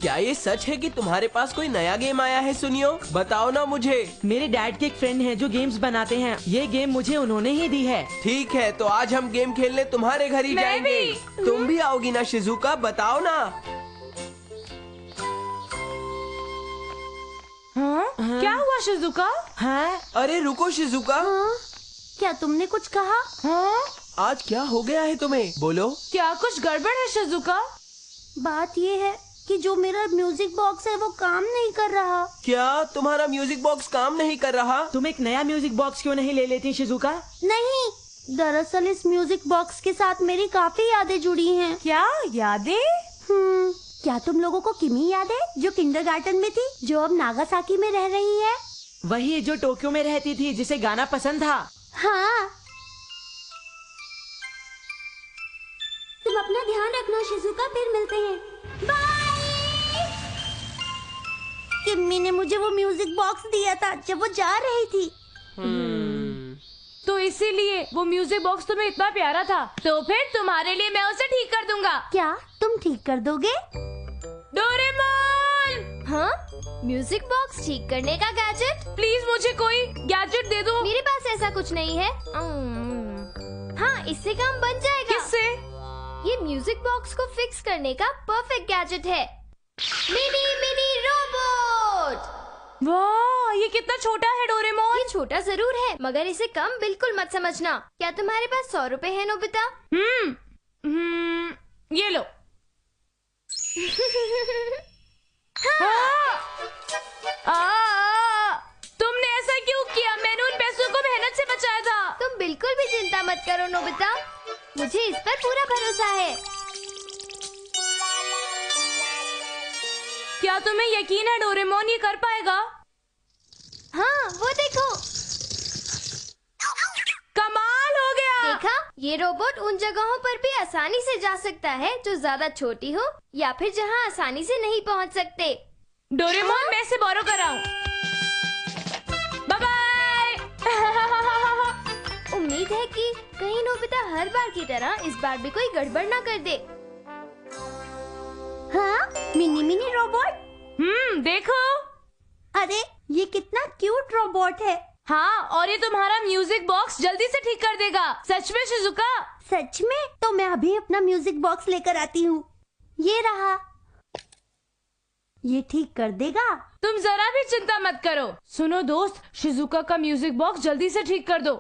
क्या ये सच है कि तुम्हारे पास कोई नया गेम आया है? सुनियो, बताओ ना मुझे। मेरे डैड के एक फ्रेंड हैं जो गेम्स बनाते हैं। ये गेम मुझे उन्होंने ही दी है। ठीक है, तो आज हम गेम खेलने तुम्हारे घर ही जाएंगे। तुम भी आओगी ना शिजुका? बताओ ना। हाँ? क्या हुआ शिजुका? हाँ? अरे रुको शिजुका। क्या तुमने कुछ कहा? हाँ? आज क्या हो गया है तुम्हें? बोलो। क्या कुछ गड़बड़ है शिजुका? बात ये है कि जो मेरा म्यूजिक बॉक्स है वो काम नहीं कर रहा। क्या तुम्हारा म्यूजिक बॉक्स काम नहीं कर रहा? तुम एक नया म्यूजिक बॉक्स क्यों नहीं ले लेती शिजुका? नहीं, दरअसल इस म्यूजिक बॉक्स के साथ मेरी काफी यादें जुड़ी हैं। क्या यादें? क्या तुम लोगों को किमी याद है जो किंडरगार्टन में थी, जो अब नागासाकी में रह रही है? वही जो टोक्यो में रहती थी, जिसे गाना पसंद था। हाँ। तुम अपना ध्यान रखना शिजुका, फिर मिलते हैं। बाय। किम्मी ने मुझे वो म्यूजिक बॉक्स दिया था जब वो जा रही थी। तो इसीलिए वो म्यूजिक बॉक्स तुम्हें इतना प्यारा था। तो फिर तुम्हारे लिए मैं उसे ठीक कर दूंगा। क्या तुम ठीक कर दोगे? डोरेमोन! हाँ? म्यूजिक बॉक्स ठीक करने का गैजेट? प्लीज मुझे कोई गैजेट दे दो। मेरे पास ऐसा कुछ नहीं है। हाँ, इससे काम बन जाएगा। किससे? ये म्यूजिक बॉक्स को फिक्स करने का परफेक्ट गैजेट है। Mini mini robot. वाह, ये कितना छोटा है डोरेमोन। ये छोटा जरूर है, मगर इसे कम बिल्कुल मत समझना। क्या तुम्हारे पास 100 रुपए है नोबिता? ये लो। तुमने ऐसा क्यों किया? मैंने उन पैसों को मेहनत से बचाया था। तुम बिल्कुल भी चिंता मत करो नोबिता, मुझे इस पर पूरा भरोसा है। क्या तुम्हें यकीन है डोरेमोन ये कर पाएगा? हाँ, वो देखो। कमाल हो गया। देखा, ये रोबोट उन जगहों पर भी आसानी से जा सकता है जो ज्यादा छोटी हो या फिर जहाँ आसानी से नहीं पहुँच सकते। डोरेमोन, मैं इसे बोरो कर रहा हूँ। Bye bye. उम्मीद है कि कहीं नोबिता हर बार की तरह इस बार भी कोई गड़बड़ ना कर दे। हाँ, मिनी मिनी रोबोट। देखो। अरे ये कितना क्यूट रोबोट है। हाँ, और ये तुम्हारा म्यूजिक बॉक्स जल्दी से ठीक कर देगा। सच में शिजुका? सच में? तो मैं अभी अपना म्यूजिक बॉक्स लेकर आती हूँ। ये रहा। ये ठीक कर देगा। तुम जरा भी चिंता मत करो। सुनो दोस्त, शिजुका का म्यूजिक बॉक्स जल्दी से ठीक कर दो।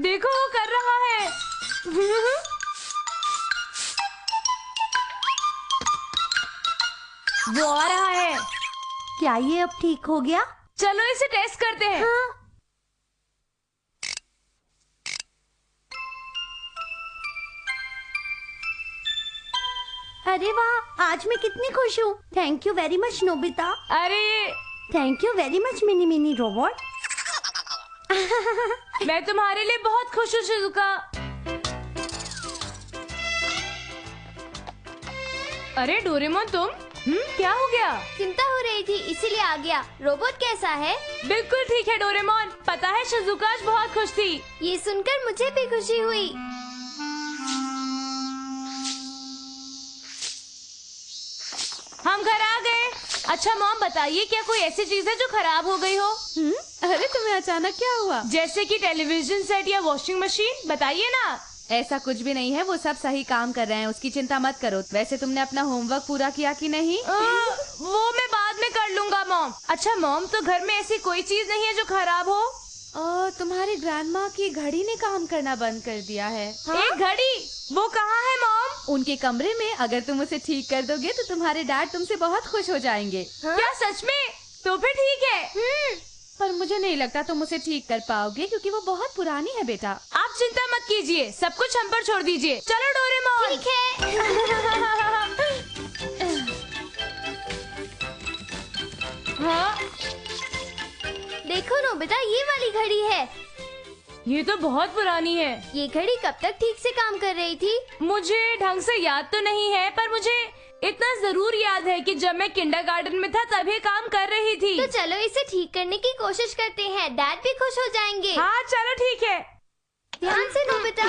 देखो वो कर रहा है। वो आ रहा है। क्या ये अब ठीक हो गया? चलो इसे टेस्ट करते हैं। हाँ। अरे वाह, आज मैं कितनी खुश हूँ। Thank you very much Nobita. अरे thank you very much mini mini robot. मैं तुम्हारे लिए बहुत खुश हूँ शिजुका। अरे डोरेमोन, तुम क्या हो गया? चिंता हो रही थी इसीलिए आ गया। रोबोट कैसा है? बिल्कुल ठीक है डोरेमोन। पता है शिजुका आज बहुत खुश थी। ये सुनकर मुझे भी खुशी हुई। हम घर आ गए। अच्छा मॉम, बताइए क्या कोई ऐसी चीज है जो खराब हो गई हो? अरे तुम्हें अचानक क्या हुआ? जैसे कि टेलीविजन सेट या वॉशिंग मशीन, बताइए ना। ऐसा कुछ भी नहीं है, वो सब सही काम कर रहे हैं, उसकी चिंता मत करो। वैसे तुमने अपना होमवर्क पूरा किया कि नहीं? वो मैं बाद में कर लूंगा मॉम। अच्छा मॉम, तो घर में ऐसी कोई चीज नहीं है जो खराब हो? तुम्हारी ग्रैंडमा की घड़ी ने काम करना बंद कर दिया है। एक घड़ी? वो कहाँ है मॉम? उनके कमरे में। अगर तुम उसे ठीक कर दोगे तो तुम्हारे डैड तुमसे बहुत खुश हो जाएंगे। क्या सच में? तो फिर ठीक है। पर मुझे नहीं लगता तुम उसे ठीक कर पाओगे क्योंकि वो बहुत पुरानी है बेटा। आप चिंता मत कीजिए, सब कुछ हम पर छोड़ दीजिए। चलो डोरेमोन। ठीक है। हाँ? देखो नोबिता, ये वाली घड़ी है। ये तो बहुत पुरानी है। ये घड़ी कब तक ठीक से काम कर रही थी? मुझे ढंग से याद तो नहीं है, पर मुझे इतना जरूर याद है कि जब मैं किंडरगार्टन में था तभी काम कर रही थी। तो चलो इसे ठीक करने की कोशिश करते हैं, डैड भी खुश हो जाएंगे। हाँ चलो ठीक है। ध्यान से नोबिता।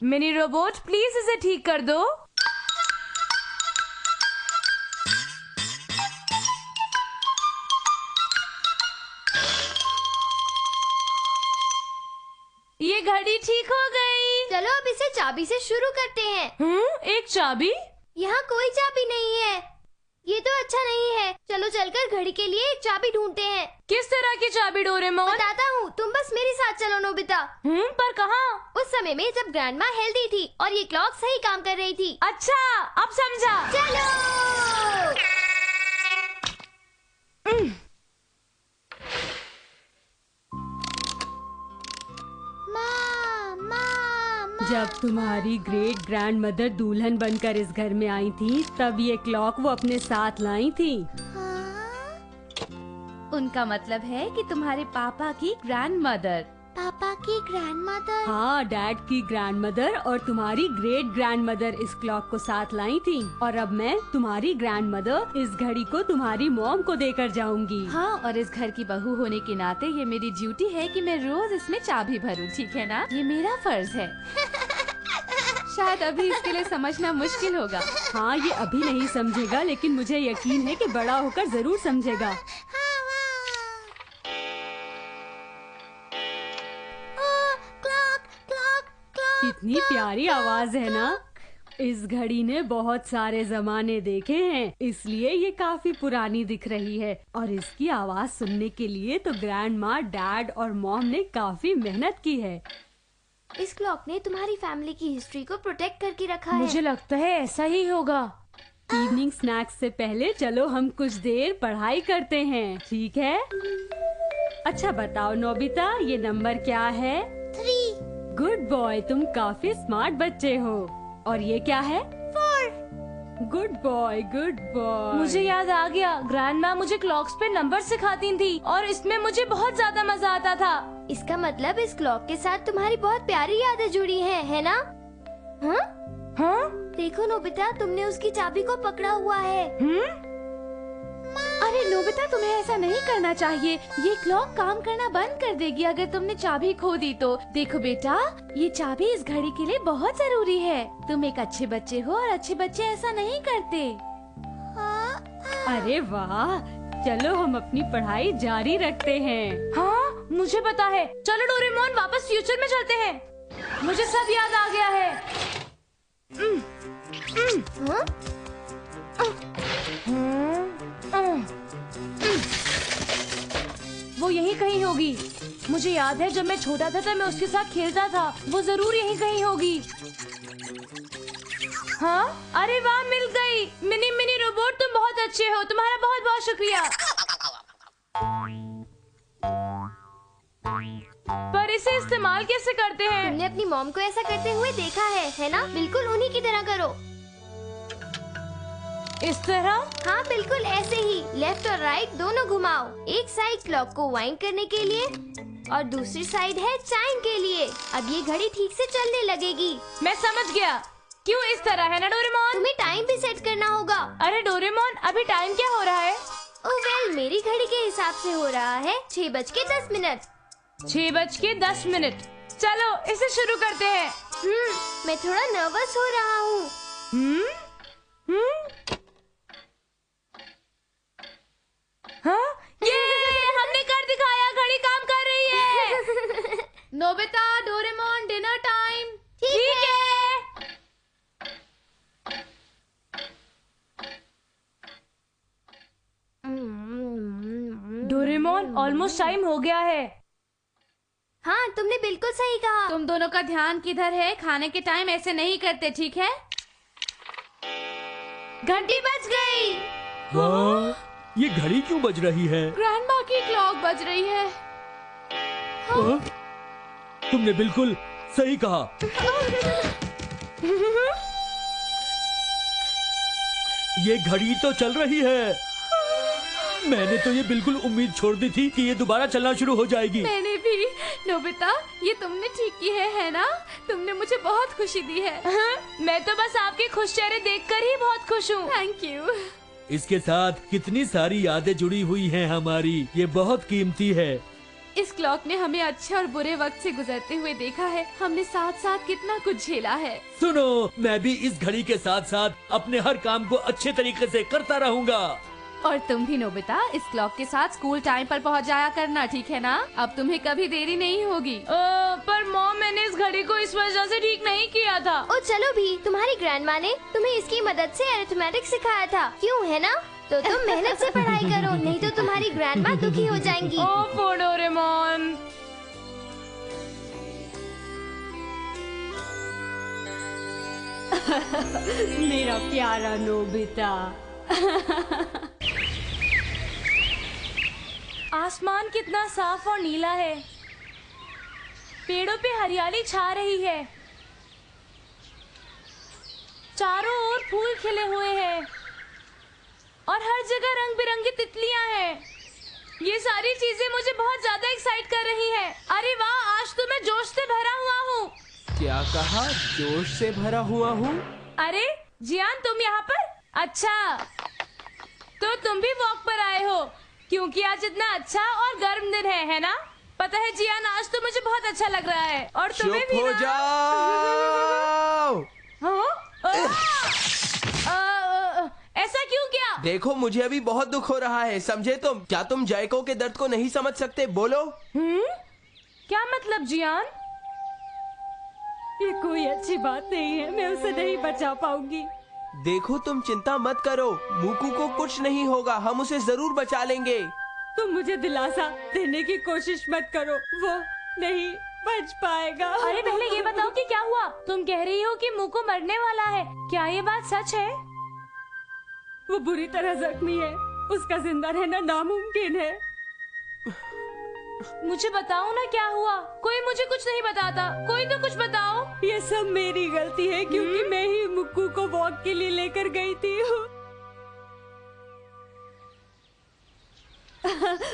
मिनी रोबोट प्लीज इसे ठीक कर दो। ये घड़ी ठीक हो गई। चलो अब इसे चाबी से शुरू करते हैं। एक चाबी? यहाँ कोई चाबी नहीं है। ये तो अच्छा नहीं है। चलो चलकर घड़ी के लिए एक चाबी ढूंढते हैं। किस तरह की चाबी डोरेमोन? बताता हूँ, तुम बस मेरे साथ चलो नोबिता। पर कहाँ? उस समय में जब ग्रैंडमा हेल्दी थी और ये क्लॉक सही काम कर रही थी। अच्छा, अब समझा। चलो। जब तुम्हारी ग्रेट ग्रैंड मदर दुल्हन बनकर इस घर में आई थी, तब ये क्लॉक वो अपने साथ लाई थी। उनका मतलब है कि तुम्हारे पापा की ग्रैंड मदर। पापा की ग्रैंडमदर। हाँ, डैड की ग्रैंड मदर और तुम्हारी ग्रेट ग्रैंड मदर इस क्लॉक को साथ लाई थी। और अब मैं तुम्हारी ग्रैंड मदर इस घड़ी को तुम्हारी मॉम को देकर जाऊंगी। हाँ, और इस घर की बहू होने के नाते ये मेरी ड्यूटी है कि मैं रोज इसमें चाबी भरूं, ठीक है ना? ये मेरा फर्ज है। शायद अभी इसके लिए समझना मुश्किल होगा। हाँ, ये अभी नहीं समझेगा, लेकिन मुझे यकीन है कि बड़ा होकर जरूर समझेगा। कितनी प्यारी आवाज है ना। इस घड़ी ने बहुत सारे जमाने देखे हैं, इसलिए ये काफी पुरानी दिख रही है। और इसकी आवाज सुनने के लिए तो ग्रैंड माँ, डैड और मॉम ने काफी मेहनत की है। इस क्लॉक ने तुम्हारी फैमिली की हिस्ट्री को प्रोटेक्ट करके रखा है। मुझे लगता है ऐसा ही होगा। इवनिंग स्नैक्स से पहले चलो हम कुछ देर पढ़ाई करते हैं, ठीक है? अच्छा बताओ नोबिता, ये नंबर क्या है? 3। गुड बॉय, तुम काफी स्मार्ट बच्चे हो। और ये क्या है? 4। Good boy, good boy. मुझे याद आ गया, ग्रैंडमा मुझे क्लॉक्स पे नंबर सिखाती थी और इसमें मुझे बहुत ज्यादा मजा आता था। इसका मतलब इस क्लॉक के साथ तुम्हारी बहुत प्यारी यादें जुड़ी हैं, है ना? हाँ? देखो नोबिता, तुमने उसकी चाबी को पकड़ा हुआ है। अरे नोबिता, तुम्हें ऐसा नहीं करना चाहिए। ये क्लॉक काम करना बंद कर देगी अगर तुमने चाबी खो दी तो। देखो बेटा, ये चाबी इस घड़ी के लिए बहुत जरूरी है। तुम एक अच्छे बच्चे हो और अच्छे बच्चे ऐसा नहीं करते। अरे वाह, चलो हम अपनी पढ़ाई जारी रखते हैं। हाँ, मुझे पता है। चलो डोरेमोन, वापस फ्यूचर में चलते हैं। मुझे सब याद आ गया है। वो यहीं कहीं होगी। मुझे याद है जब मैं छोटा था तब मैं उसके साथ खेलता था। वो जरूर यहीं कहीं होगी। हाँ, अरे वाह, मिल गई। मिनी रोबोट, तुम बहुत अच्छे हो। तुम्हारा बहुत बहुत शुक्रिया। पर इसे इस्तेमाल कैसे करते हैं? तुमने अपनी मॉम को ऐसा करते हुए देखा है ना? बिल्कुल उन्हीं की तरह करो। इस तरह? हाँ, बिल्कुल ऐसे ही। लेफ्ट और राइट दोनों घुमाओ। एक साइड क्लॉक को वाइंड करने के लिए और दूसरी साइड है चाइम के लिए। अब ये घड़ी ठीक से चलने लगेगी। मैं समझ गया। क्यों इस तरह, है ना डोरेमोन? तुम्हें टाइम भी सेट करना होगा। अरे डोरेमोन, अभी टाइम क्या हो रहा है? ओह वेल, मेरी घड़ी के हिसाब से हो रहा है 6:10। 6:10। चलो इसे शुरू करते हैं। मैं थोड़ा नर्वस हो रहा हूँ। हाँ? ये हमने कर दिखाया, घड़ी काम कर रही है। Nobita, Doraemon, dinner time. ठीक है। डोरेमोन, ऑलमोस्ट टाइम हो गया है। हाँ, तुमने बिल्कुल सही कहा। तुम दोनों का ध्यान किधर है? खाने के टाइम ऐसे नहीं करते, ठीक है? घंटी बज गई। हाँ, ये घड़ी क्यों बज रही है? ग्रैंडमा की क्लॉक बज रही है। हाँ? तुमने बिल्कुल सही कहा। ये घड़ी तो चल रही है। मैंने तो ये बिल्कुल उम्मीद छोड़ दी थी कि ये दोबारा चलना शुरू हो जाएगी। मैंने भी। नोबिता, ये तुमने ठीक की है ना? तुमने मुझे बहुत खुशी दी है। मैं तो बस आपके खुश चेहरे देखकर ही बहुत खुश हूँ। Thank you. इसके साथ कितनी सारी यादें जुड़ी हुई हैं हमारी। ये बहुत कीमती है। इस क्लॉक ने हमें अच्छे और बुरे वक्त से गुजरते हुए देखा है। हमने साथ साथ कितना कुछ झेला है। सुनो, मैं भी इस घड़ी के साथ साथ अपने हर काम को अच्छे तरीके से करता रहूंगा। और तुम भी नोबिता, इस क्लॉक के साथ स्कूल टाइम पर पहुंच जाया करना, ठीक है ना? अब तुम्हें कभी देरी नहीं होगी। पर मॉम, मैंने इस घड़ी को इस वजह से ठीक नहीं किया था। ओ चलो भी, तुम्हारी ग्रैंडमा ने तुम्हें इसकी मदद से अरिथमेटिक सिखाया था, क्यों है ना? तो तुम मेहनत से पढ़ाई करो, नहीं तो तुम्हारी ग्रैंडमा दुखी हो जाएंगी। ओह डोरेमोन। मेरा प्यारा नोबिता। आसमान कितना साफ और नीला है। पेड़ों पे हरियाली छा रही है। चारों ओर फूल खिले हुए हैं और हर जगह रंग बिरंगी तितलियां हैं। ये सारी चीजें मुझे बहुत ज्यादा एक्साइट कर रही हैं। अरे वाह, आज तो मैं जोश से भरा हुआ हूँ। क्या कहा? जोश से भरा हुआ हूँ? अरे जियान, तुम यहाँ पर? अच्छा, तो तुम भी वॉक पर आए हो क्योंकि आज इतना अच्छा और गर्म दिन है ना? पता है जियान, आज तो मुझे बहुत अच्छा लग रहा है। और तुम्हें चुप भी हो ना? जाओ। ऐसा क्यों किया? देखो, मुझे अभी बहुत दुख हो रहा है, समझे तुम? क्या तुम जायको के दर्द को नहीं समझ सकते? बोलो। क्या मतलब जियान? ये कोई अच्छी बात नहीं है। मैं उसे नहीं बचा पाऊंगी। देखो, तुम चिंता मत करो, मुकू को कुछ नहीं होगा, हम उसे जरूर बचा लेंगे। तुम मुझे दिलासा देने की कोशिश मत करो, वो नहीं बच पाएगा। अरे पहले ये बताओ कि क्या हुआ? तुम कह रही हो कि मुकू मरने वाला है, क्या ये बात सच है? वो बुरी तरह जख्मी है, उसका जिंदा रहना नामुमकिन है। मुझे बताओ ना क्या हुआ। कोई मुझे कुछ नहीं बताता, कोई तो कुछ बताओ। ये सब मेरी गलती है क्योंकि मैं ही मुक्कू को वॉक के लिए लेकर गई थी।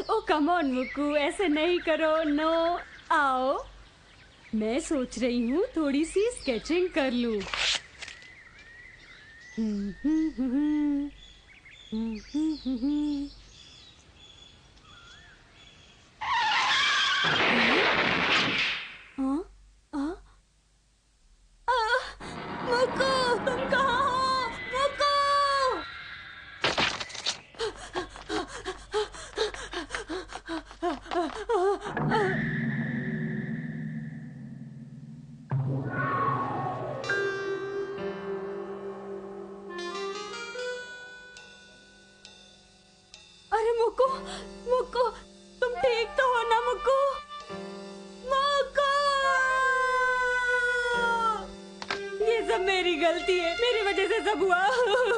ओ कम ऑन मुक्कू, ऐसे नहीं करो। नो, आओ। मैं सोच रही हूँ थोड़ी सी स्केचिंग कर लूँ। मुक्कू, तुम कहाँ हो? मुक्कू! अरे मुक्कू, मुक्कू, तुम ठीक तो हो ना मुक्कू? मुक्कू! ये सब मेरी गलती है, मेरी वजह से सब हुआ।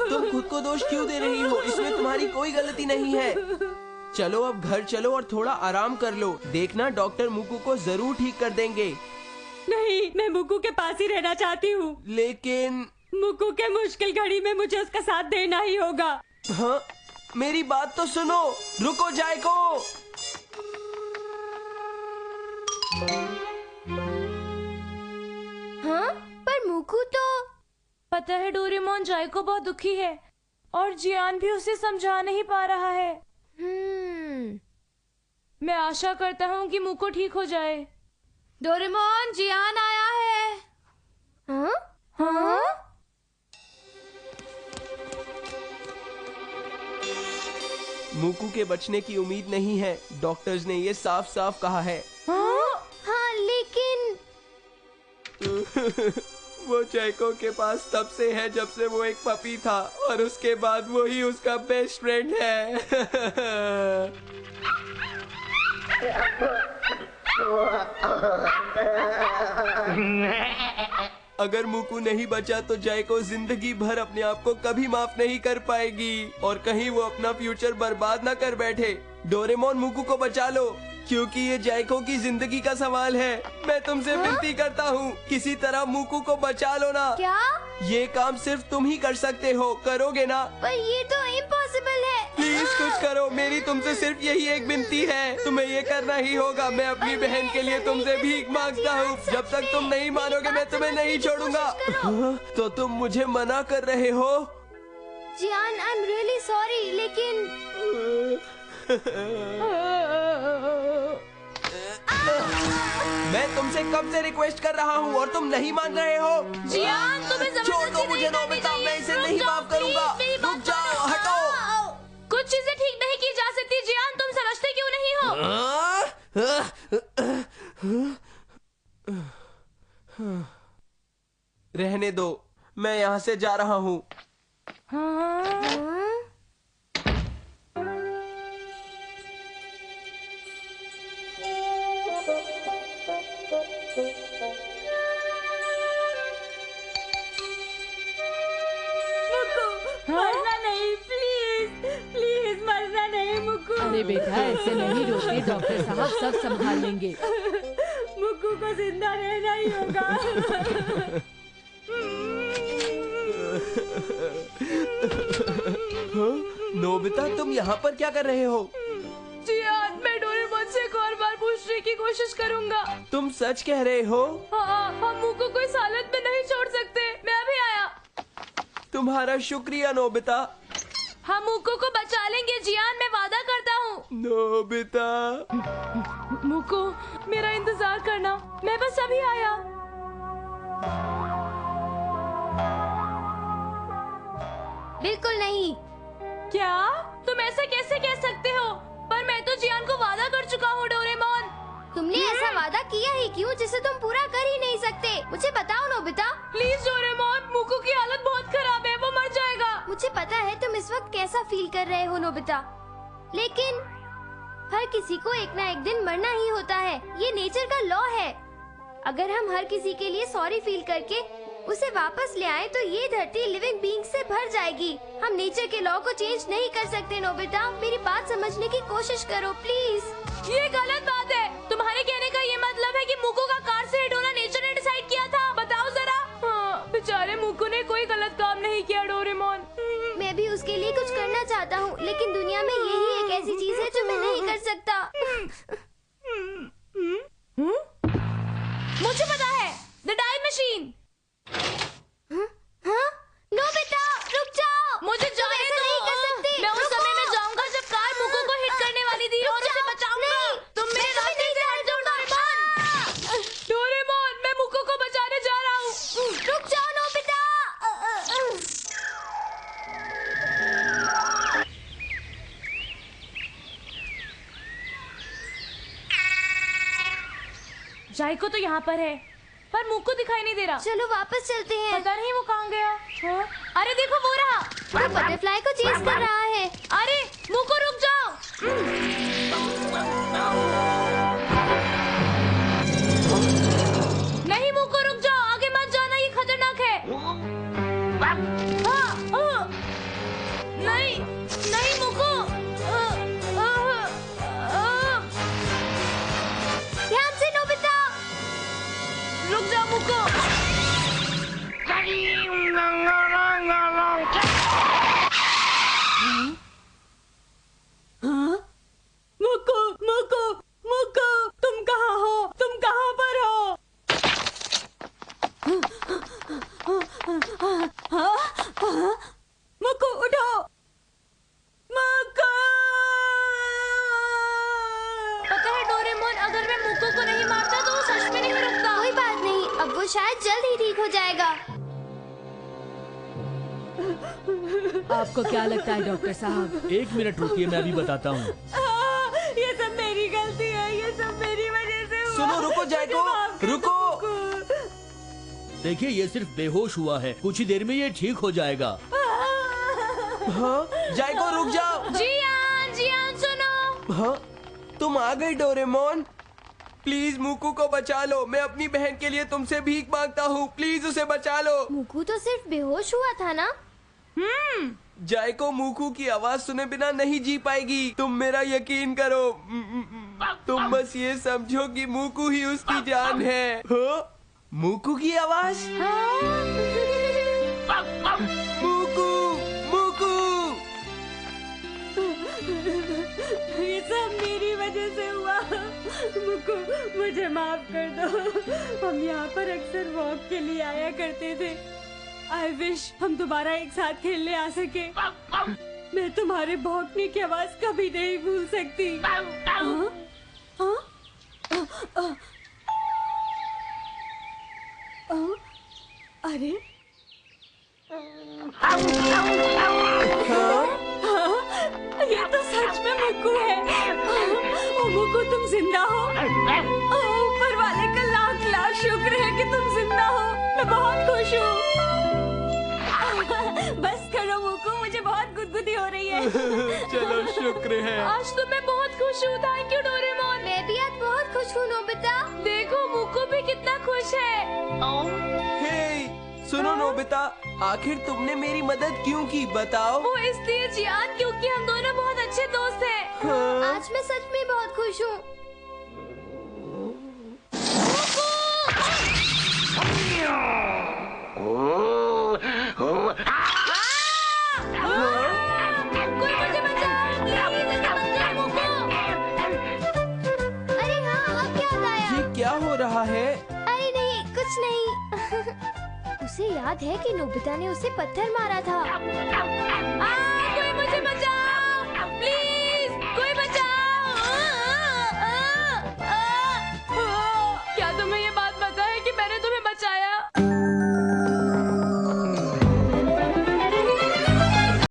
तुम खुद को दोष क्यों दे रही हो? इसमें तुम्हारी कोई गलती नहीं है। चलो अब घर चलो और थोड़ा आराम कर लो। देखना, डॉक्टर मुकू को जरूर ठीक कर देंगे। नहीं, मैं मुक्कू के पास ही रहना चाहती हूँ। लेकिन मुक्कू के मुश्किल घड़ी में मुझे उसका साथ देना ही होगा। हाँ, मेरी बात तो सुनो। रुको जायको। हाँ, पर मुकू तो। पता है डोरेमोन, जायको बहुत दुखी है और जियान भी उसे समझा नहीं पा रहा है। मैं आशा करता हूँ कि मुको ठीक हो जाए। डोरेमोन, जियान आया है। हाँ? हाँ? मुकू के बचने की उम्मीद नहीं है, डॉक्टर्स ने ये साफ साफ कहा है। हाँ, लेकिन वो जायको के पास तब से है जब से वो एक पपी था, और उसके बाद वो ही उसका बेस्ट फ्रेंड है। अगर मुकू नहीं बचा तो जायको जिंदगी भर अपने आप को कभी माफ नहीं कर पाएगी, और कहीं वो अपना फ्यूचर बर्बाद ना कर बैठे। डोरेमोन, मुकू को बचा लो, क्योंकि ये जायको की जिंदगी का सवाल है। मैं तुमसे विनती करता हूँ, किसी तरह मुकू को बचा लो ना। क्या? ये काम सिर्फ तुम ही कर सकते हो, करोगे ना? पर ये तो इम्पॉसिबल है। प्लीज कुछ करो, मेरी तुमसे सिर्फ यही एक विनती है, तुम्हें ये करना ही होगा। मैं अपनी बहन के लिए तुमसे भीख मांगता हूँ, जब तक तुम नहीं मानोगे मैं तुम्हें नहीं छोड़ूंगा। हाँ, तो तुम मुझे मना कर रहे हो? जियान, आई एम रियली सॉरी, लेकिन मैं तुमसे कब से रिक्वेस्ट कर रहा हूँ और तुम नहीं मान रहे हो। जियान, तुम्हें छोड़ दो जबरदस्ती मुझे नहीं करनी नोबिता, चाहिए। मैं इसे रुक नहीं जाओ, माफ करूंगा। प्लीज, मेरी बात रुक जाओ, मानो। हटो। कुछ चीजें ठीक नहीं की जा सकती जियान, तुम समझते क्यों नहीं हो? रहने दो, मैं यहाँ से जा रहा हूँ। मरना नहीं, प्लीज प्लीज मरना नहीं मुक्कू। अरे बेटा ऐसे नहीं रोते, डॉक्टर साहब सब संभाल लेंगे। मुक्कू को जिंदा रहना ही होगा। नोबिता, तुम यहाँ पर क्या कर रहे हो? जियान, मैं डोरेमोन से एक और बार पूछने की कोशिश करूंगा। तुम सच कह रहे हो? हाँ, हम मुक्कू को इस हालत में नहीं छोड़ सकते। मैं अभी आया। तुम्हारा शुक्रिया नोबिता। हम मुक्कू को बचा लेंगे जियान, मैं वादा करता हूँ। नोबिता, मुक्कू, मेरा इंतजार करना, मैं बस अभी आया। बिल्कुल नहीं। क्या? तुम ऐसा कैसे कह सकते हो? पर मैं तो जियान को वादा कर चुका हूँ डोरेमोन। तुमने ऐसा वादा किया ही क्यों जिसे तुम पूरा कर ही नहीं सकते? मुझे बताओ नोबिता। प्लीज डोरेमोन, मुक्कू की हालत बहुत खराब है, वो मर जाएगा। मुझे पता है तुम इस वक्त कैसा फील कर रहे हो नोबिता, लेकिन हर किसी को एक ना एक दिन मरना ही होता है। ये नेचर का लॉ है। अगर हम हर किसी के लिए सॉरी फील करके उसे वापस ले आए तो ये धरती लिविंग बीइंग से भर जाएगी। हम नेचर के लॉ को चेंज नहीं कर सकते नोबिता, मेरी बात समझने की कोशिश करो प्लीज। ये गलत बात है। तुम्हारे कहने का ये मतलब है कि मुक्कू का कार से हिट होना नेचर ने डिसाइड किया था? बताओ जरा। हाँ, बेचारे मुक्कू ने कोई गलत काम नहीं किया डोरेमोन। मैं भी उसके लिए कुछ करना चाहता हूँ, लेकिन दुनिया में यही एक ऐसी चीज है जो मैं नहीं कर सकता। मुझे पता है, द टाइम मशीन। हाँ? नोबिता, रुक जाओ। मुझे जाने ऐसा दो। नहीं कर सकते। मैं उस रुको। समय में जाऊंगा जब कार मुक्कू को हिट करने वाली थी और उसे बचाऊंगा। नहीं, तुम मेरे मैं रास्ते से हट जाओ डोरेमोन। डोरेमोन, मैं मुक्कू को बचाने जा रहा हूँ। रुक जाओ नोबिता। जाइको तो यहाँ पर है, पर मुक्कू दिखाई नहीं दे रहा। चलो वापस चलते हैं। पता नहीं वो कहाँ गया। हाँ? अरे देखो वो रहा। वो बटरफ्लाई को चेज कर रहा है। अरे मुक्कू रुक जाओ। नहीं मुक्कू रुक जाओ, आगे मत जाना, ये खतरनाक है। हाँ, नहीं नहीं मुक्कू। ध्यान से नोबिता। रुक जाओ मुक्कू। मुक्कू मुक्कू मुक्कू, तुम कहाँ हो? तुम कहाँ पर हो? मुक्कू उठो। मुक्कू, पता है डोरेमोन, अगर मैं मुक्कू को नहीं मारता तो वो सच में नहीं रुकता। कोई बात नहीं, अब वो शायद जल्द ही ठीक हो जाएगा। आपको क्या लगता है डॉक्टर साहब? एक मिनट रुकिए, मैं अभी बताता हूँ। ये सब मेरी गलती है, ये सब मेरी वजह से हुआ। सुनो, रुको जाइको, मुझे माफ कर दो, रुको। मुक्कू। देखिए ये सिर्फ बेहोश हुआ है, कुछ ही देर में ये ठीक हो जाएगा। हाँ, जाइको रुक जाओ। जियान, जियान सुनो। हाँ, तुम आ गई डोरेमोन। प्लीज मुक्कू को बचा लो, मैं अपनी बहन के लिए तुमसे भीख मांगता हूँ, प्लीज उसे बचा लो। मुक्कू तो सिर्फ बेहोश हुआ था ना। जाइको मुक्कू की आवाज सुने बिना नहीं जी पाएगी, तुम मेरा यकीन करो। तुम बस ये समझो कि मुक्कू ही उसकी जान है। हाँ? मुक्कू की आवाज। मुक्कू, मुक्कू। ये सब मेरी वजह से हुआ। मुक्कू, मुझे माफ कर दो। हम यहाँ पर अक्सर वॉक के लिए आया करते थे। आई विश हम दोबारा एक साथ खेलने आ सके। मैं तुम्हारे भौंकने की आवाज कभी नहीं भूल सकती। हाँ? हाँ? अरे ये तो सच में मुक्कू है। ओ मुक्कू, तुम जिंदा हो। ऊपर वाले का लाख लाख शुक्र है कि तुम जिंदा हो। मैं बहुत खुश हूँ। बस करो मुक्कू, मुझे बहुत गुदगुदी हो रही है। चलो शुक्र है। आज तो मैं बहुत खुश हूँ। Thank you Doraemon. मैं भी आज बहुत खुश हूँ नोबिता। देखो मुक्कू भी कितना खुश है। हे, सुनो नोबिता, आखिर तुमने मेरी मदद क्यों की बताओ? वो इसलिए जियान क्योंकि हम दोनों बहुत अच्छे दोस्त हैं। हाँ? आज मैं सच में बहुत खुश हूँ। कोई मुझे बचाओ, प्लीज, मुझे बचाओ, मुक्कू। अरे हाँ, अब क्या होता है? ये क्या हो रहा है? अरे नहीं, कुछ नहीं। उसे याद है कि नोबिता ने उसे पत्थर मारा था। कोई मुझे बचाओ।